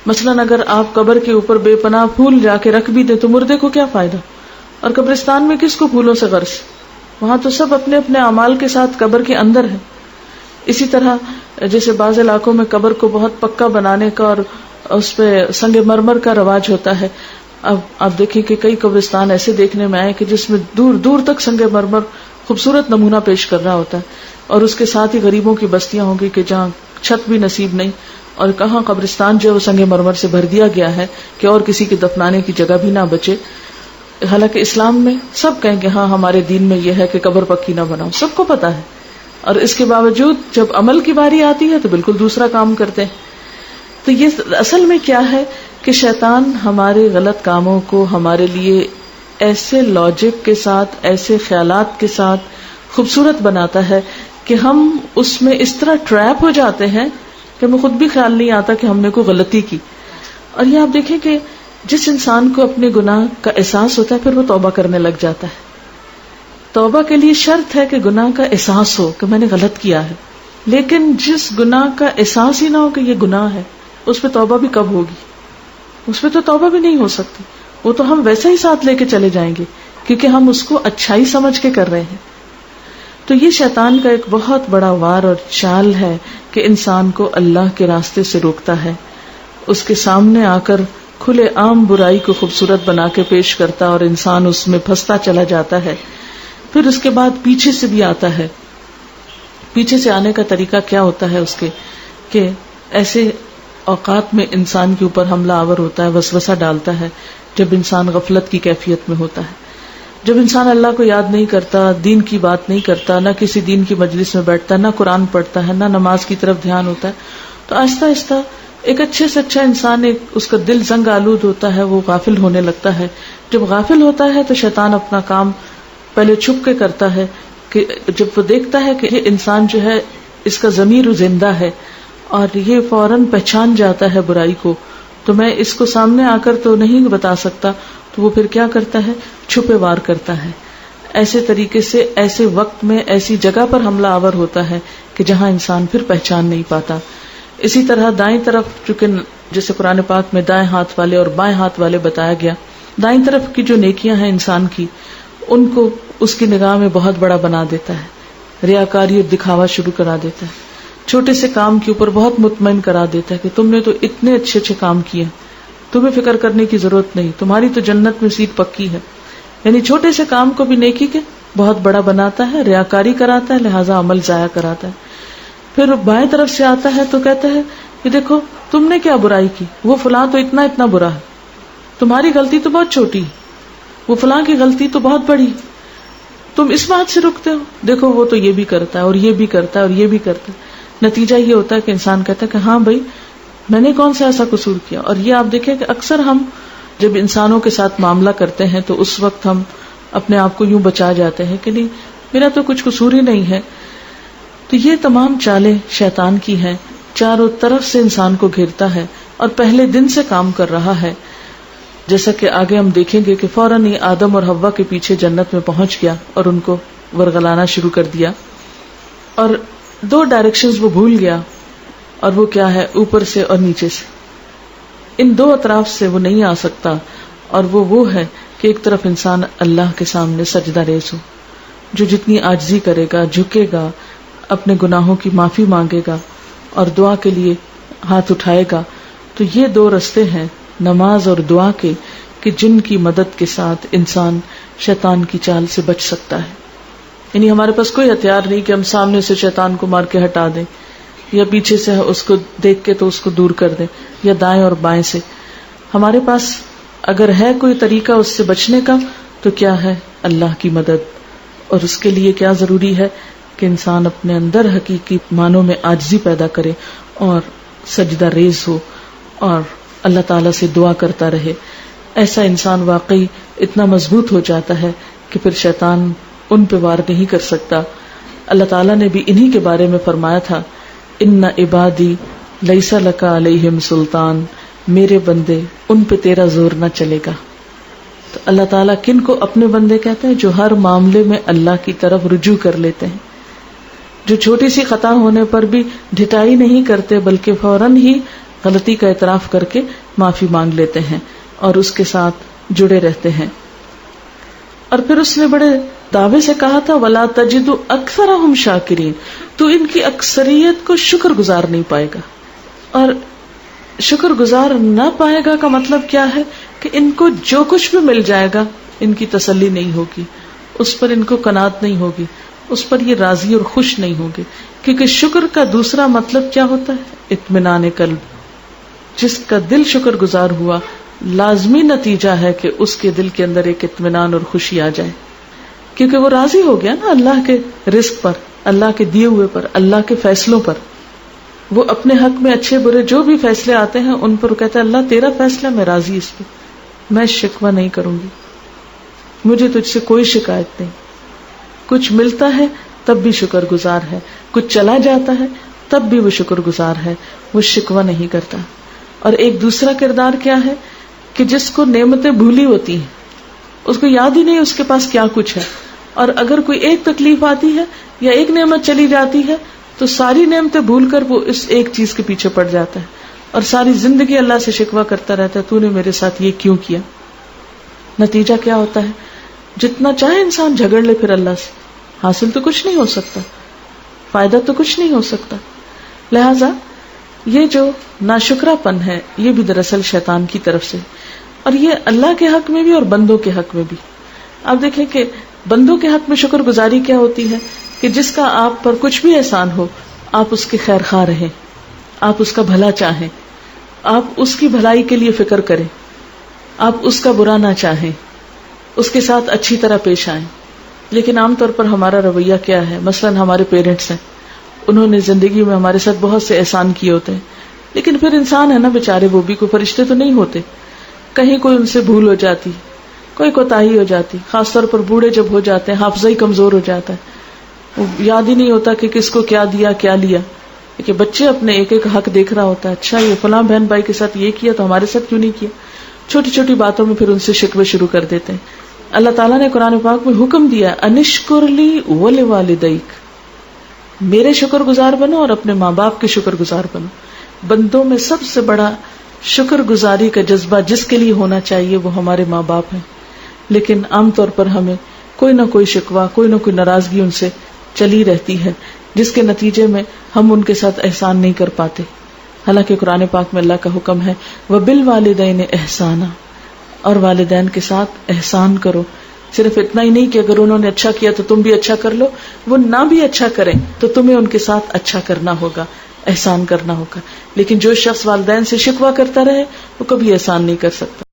مثلاً اگر آپ قبر کے اوپر بے پناہ پھول جا کے رکھ بھی دیں تو مردے کو کیا فائدہ؟ اور قبرستان میں کس کو پھولوں سے غرض؟ وہاں تو سب اپنے اپنے اعمال کے ساتھ قبر کے اندر ہے. اسی طرح جیسے بعض علاقوں میں قبر کو بہت پکا بنانے کا اور اس پہ سنگ مرمر کا رواج ہوتا ہے. اب آپ دیکھیں کہ کئی قبرستان ایسے دیکھنے میں آئے کہ جس میں دور دور تک سنگ مرمر خوبصورت نمونہ پیش کر رہا ہوتا ہے، اور اس کے ساتھ ہی غریبوں کی بستیاں ہوں گی کہ جہاں چھت بھی نصیب نہیں، اور کہاں قبرستان جو ہے وہ سنگ مرمر سے بھر دیا گیا ہے کہ اور کسی کے دفنانے کی جگہ بھی نہ بچے. حالانکہ اسلام میں سب کہیں کہ ہاں ہمارے دین میں یہ ہے کہ قبر پکی نہ بناؤ، سب کو پتا ہے، اور اس کے باوجود جب عمل کی باری آتی ہے تو بالکل دوسرا کام کرتے ہیں. تو یہ اصل میں کیا ہے کہ شیطان ہمارے غلط کاموں کو ہمارے لیے ایسے لاجک کے ساتھ، ایسے خیالات کے ساتھ خوبصورت بناتا ہے کہ ہم اس میں اس طرح ٹریپ ہو جاتے ہیں کہ ہمیں خود بھی خیال نہیں آتا کہ ہم نے کوئی غلطی کی. اور یہ آپ دیکھیں کہ جس انسان کو اپنے گناہ کا احساس ہوتا ہے پھر وہ توبہ کرنے لگ جاتا ہے. توبہ کے لیے شرط ہے کہ گناہ کا احساس ہو کہ میں نے غلط کیا ہے، لیکن جس گناہ کا احساس ہی نہ ہو کہ یہ گناہ ہے، اس پہ توبہ بھی کب ہوگی؟ اس پہ تو توبہ بھی نہیں ہو سکتی. وہ تو ہم ویسا ہی ساتھ لے کے چلے جائیں گے کیونکہ ہم اس کو اچھائی سمجھ کے کر رہے ہیں. تو یہ شیطان کا ایک بہت بڑا وار اور چال ہے کہ انسان کو اللہ کے راستے سے روکتا ہے، اس کے سامنے آ کر کھلے عام برائی کو خوبصورت بنا کے پیش کرتا اور انسان اس میں پھنستا چلا جاتا ہے. پھر اس کے بعد پیچھے سے بھی آتا ہے. پیچھے سے آنے کا طریقہ کیا ہوتا ہے اس کے کہ ایسے اوقات میں انسان کے اوپر حملہ آور ہوتا ہے، وسوسہ ڈالتا ہے جب انسان غفلت کی کیفیت میں ہوتا ہے، جب انسان اللہ کو یاد نہیں کرتا، دین کی بات نہیں کرتا، نہ کسی دین کی مجلس میں بیٹھتا، نہ قرآن پڑھتا ہے، نہ نماز کی طرف دھیان ہوتا ہے، تو آہستہ آہستہ ایک اچھے سے اچھا انسان اس کا دل زنگ آلود ہوتا ہے، وہ غافل ہونے لگتا ہے. جب غافل ہوتا ہے تو شیطان اپنا کام پہلے چھپ کے کرتا ہے کہ جب وہ دیکھتا ہے کہ یہ انسان جو ہے اس کا ضمیر زندہ ہے اور یہ فوراً پہچان جاتا ہے برائی کو، تو میں اس کو سامنے آ کر تو نہیں بتا سکتا، تو وہ پھر کیا کرتا ہے؟ چھپے وار کرتا ہے. ایسے طریقے سے ایسے وقت میں ایسی جگہ پر حملہ آور ہوتا ہے کہ جہاں انسان پھر پہچان نہیں پاتا. اسی طرح دائیں طرف، چونکہ جیسے قرآن پاک میں دائیں ہاتھ والے اور بائیں ہاتھ والے بتایا گیا، دائیں طرف کی جو نیکیاں ہیں انسان کی، ان کو اس کی نگاہ میں بہت بڑا بنا دیتا ہے، ریاکاری اور دکھاوا شروع کرا دیتا ہے. چھوٹے سے کام کے اوپر بہت مطمئن کرا دیتا ہے کہ تم نے تو اتنے اچھے اچھے کام کیے، تمہیں فکر کرنے کی ضرورت نہیں، تمہاری تو جنت میں سیٹ پکی ہے. یعنی چھوٹے سے کام کو بھی نیکی کے بہت بڑا بناتا ہے، ریاکاری کراتا ہے، لہذا عمل ضائع کراتا ہے. پھر بائیں طرف سے آتا ہے تو کہتا ہے کہ دیکھو تم نے کیا برائی کی، وہ فلاں تو اتنا برا ہے، تمہاری غلطی تو بہت چھوٹی، وہ فلاں کی غلطی تو بہت بڑی، تم اس بات سے رکتے ہو، دیکھو وہ تو یہ بھی کرتا ہے اور یہ بھی کرتا ہے اور یہ بھی کرتا ہے. نتیجہ یہ ہوتا ہے کہ انسان کہتا ہے کہ ہاں بھائی میں نے کون سا ایسا قصور کیا. اور یہ آپ دیکھیں کہ اکثر ہم جب انسانوں کے ساتھ معاملہ کرتے ہیں تو اس وقت ہم اپنے آپ کو یوں بچا جاتے ہیں کہ نہیں میرا تو کچھ قصور ہی نہیں ہے. تو یہ تمام چالیں شیطان کی ہیں، چاروں طرف سے انسان کو گھیرتا ہے اور پہلے دن سے کام کر رہا ہے. جیسا کہ آگے ہم دیکھیں گے کہ فوراً ہی آدم اور حوا کے پیچھے جنت میں پہنچ گیا اور ان کو ورغلانا شروع کر دیا، اور 2 ڈائریکشنز وہ بھول گیا، اور وہ کیا ہے؟ اوپر سے اور نیچے سے. ان 2 اطراف سے وہ نہیں آ سکتا، اور وہ ہے کہ ایک طرف انسان اللہ کے سامنے سجدہ ریز ہو، جو جتنی عاجزی کرے گا، جھکے گا، اپنے گناہوں کی معافی مانگے گا اور دعا کے لیے ہاتھ اٹھائے گا. تو یہ 2 رستے ہیں نماز اور دعا کے کہ جن کی مدد کے ساتھ انسان شیطان کی چال سے بچ سکتا ہے. یعنی ہمارے پاس کوئی ہتھیار نہیں کہ ہم سامنے سے شیطان کو مار کے ہٹا دیں، یا پیچھے سے اس کو دیکھ کے تو اس کو دور کر دیں، یا دائیں اور بائیں سے. ہمارے پاس اگر ہے کوئی طریقہ اس سے بچنے کا تو کیا ہے؟ اللہ کی مدد. اور اس کے لیے کیا ضروری ہے کہ انسان اپنے اندر حقیقی معنوں میں عاجزی پیدا کرے اور سجدہ ریز ہو اور اللہ تعالیٰ سے دعا کرتا رہے. ایسا انسان واقعی اتنا مضبوط ہو جاتا ہے کہ پھر شیطان ان پہ وار نہیں کر سکتا. اللہ تعالیٰ نے بھی انہی کے بارے میں فرمایا تھا، ان عبادی لیس لک علیہم سلطان، میرے بندے ان پہ تیرا زور نہ چلے گا. تو اللہ تعالیٰ کن کو اپنے بندے کہتے ہیں؟ جو ہر معاملے میں اللہ کی طرف رجوع کر لیتے ہیں، جو چھوٹی سی خطا ہونے پر بھی ڈھٹائی نہیں کرتے بلکہ فوراً ہی غلطی کا اعتراف کر کے معافی مانگ لیتے ہیں اور اس کے ساتھ جڑے رہتے ہیں. اور پھر اس نے بڑے دعوے سے کہا تھا وَلَا تَجِدُ أَكْثَرَهُمْ شَاكِرِينَ، تو ان کی اکثریت کو شکر گزار نہیں پائے گا. اور شکر گزار نہ پائے گا کا مطلب کیا ہے کہ ان کو جو کچھ بھی مل جائے گا ان کی تسلی نہیں ہوگی، اس پر ان کو قناعت نہیں ہوگی، اس پر یہ راضی اور خوش نہیں ہوں گے. کیونکہ شکر کا دوسرا مطلب کیا ہوتا ہے؟ اطمینان قلب. جس کا دل شکر گزار ہوا لازمی نتیجہ ہے کہ اس کے دل کے اندر ایک اطمینان اور خوشی آ جائے، کیونکہ وہ راضی ہو گیا نا اللہ کے رزق پر، اللہ کے دیے ہوئے پر، اللہ کے فیصلوں پر. وہ اپنے حق میں اچھے برے جو بھی فیصلے آتے ہیں ان پر وہ کہتا ہے اللہ تیرا فیصلہ، میں راضی اس پہ، میں شکوہ نہیں کروں گی، مجھے تجھ سے کوئی شکایت نہیں. کچھ ملتا ہے تب بھی شکر گزار ہے، کچھ چلا جاتا ہے تب بھی وہ شکر گزار ہے، وہ شکوہ نہیں کرتا. اور ایک دوسرا کردار کیا ہے کہ جس کو نعمتیں بھولی ہوتی ہیں، اس کو یاد ہی نہیں اس کے پاس کیا کچھ ہے، اور اگر کوئی ایک تکلیف آتی ہے یا ایک نعمت چلی جاتی ہے تو ساری نعمتیں بھول کر وہ اس ایک چیز کے پیچھے پڑ جاتا ہے اور ساری زندگی اللہ سے شکوہ کرتا رہتا ہے تو نے میرے ساتھ یہ کیوں کیا. نتیجہ کیا ہوتا ہے؟ جتنا چاہے انسان جھگڑ لے پھر اللہ سے، حاصل تو کچھ نہیں ہو سکتا، فائدہ تو کچھ نہیں ہو سکتا. لہذا یہ جو ناشکرا پن ہے یہ بھی دراصل شیطان کی طرف سے، اور یہ اللہ کے حق میں بھی اور بندوں کے حق میں بھی. آپ دیکھیں کہ بندوں کے حق میں شکر گزاری کیا ہوتی ہے کہ جس کا آپ پر کچھ بھی احسان ہو آپ اس کے خیر خواہ رہیں، آپ اس کا بھلا چاہیں، آپ اس کی بھلائی کے لیے فکر کریں، آپ اس کا برا نہ چاہیں، اس کے ساتھ اچھی طرح پیش آئیں. لیکن عام طور پر ہمارا رویہ کیا ہے؟ مثلاً ہمارے پیرنٹس ہیں، انہوں نے زندگی میں ہمارے ساتھ بہت سے احسان کیے ہوتے ہیں، لیکن پھر انسان ہے نا بیچارے، وہ بھی کوئی فرشتے تو نہیں ہوتے، کہیں کوئی ان سے بھول ہو جاتی، کوئی کوتاہی ہو جاتی. خاص طور پر بوڑھے جب ہو جاتے ہیں حافظہ ہی کمزور ہو جاتا ہے، وہ یاد ہی نہیں ہوتا کہ کس کو کیا دیا کیا لیا. کہ بچے اپنے ایک ایک حق دیکھ رہا ہوتا ہے، اچھا یہ فلاں بہن بھائی کے ساتھ یہ کیا تو ہمارے ساتھ کیوں نہیں کیا. چھوٹی چھوٹی باتوں میں پھر ان سے شکوے شروع کر دیتے ہیں. اللہ تعالیٰ نے قرآن پاک میں حکم دیا انشکر لی ولوالدیک، میرے شکر گزار بنو اور اپنے ماں باپ کے شکر گزار بنو. بندوں میں سب سے بڑا شکر گزاری کا جذبہ جس کے لیے ہونا چاہیے وہ ہمارے ماں باپ ہیں، لیکن عام طور پر ہمیں کوئی نہ کوئی شکوہ، کوئی نہ کوئی ناراضگی ان سے چلی رہتی ہے، جس کے نتیجے میں ہم ان کے ساتھ احسان نہیں کر پاتے. حالانکہ قرآن پاک میں اللہ کا حکم ہے وَبِالْوَالِدَيْنِ إِحْسَانًا، اور والدین کے ساتھ احسان کرو. صرف اتنا ہی نہیں کہ اگر انہوں نے اچھا کیا تو تم بھی اچھا کر لو، وہ نہ بھی اچھا کریں تو تمہیں ان کے ساتھ اچھا کرنا ہوگا، احسان کرنا ہوگا. لیکن جو شخص والدین سے شکوہ کرتا رہے وہ کبھی احسان نہیں کر سکتا.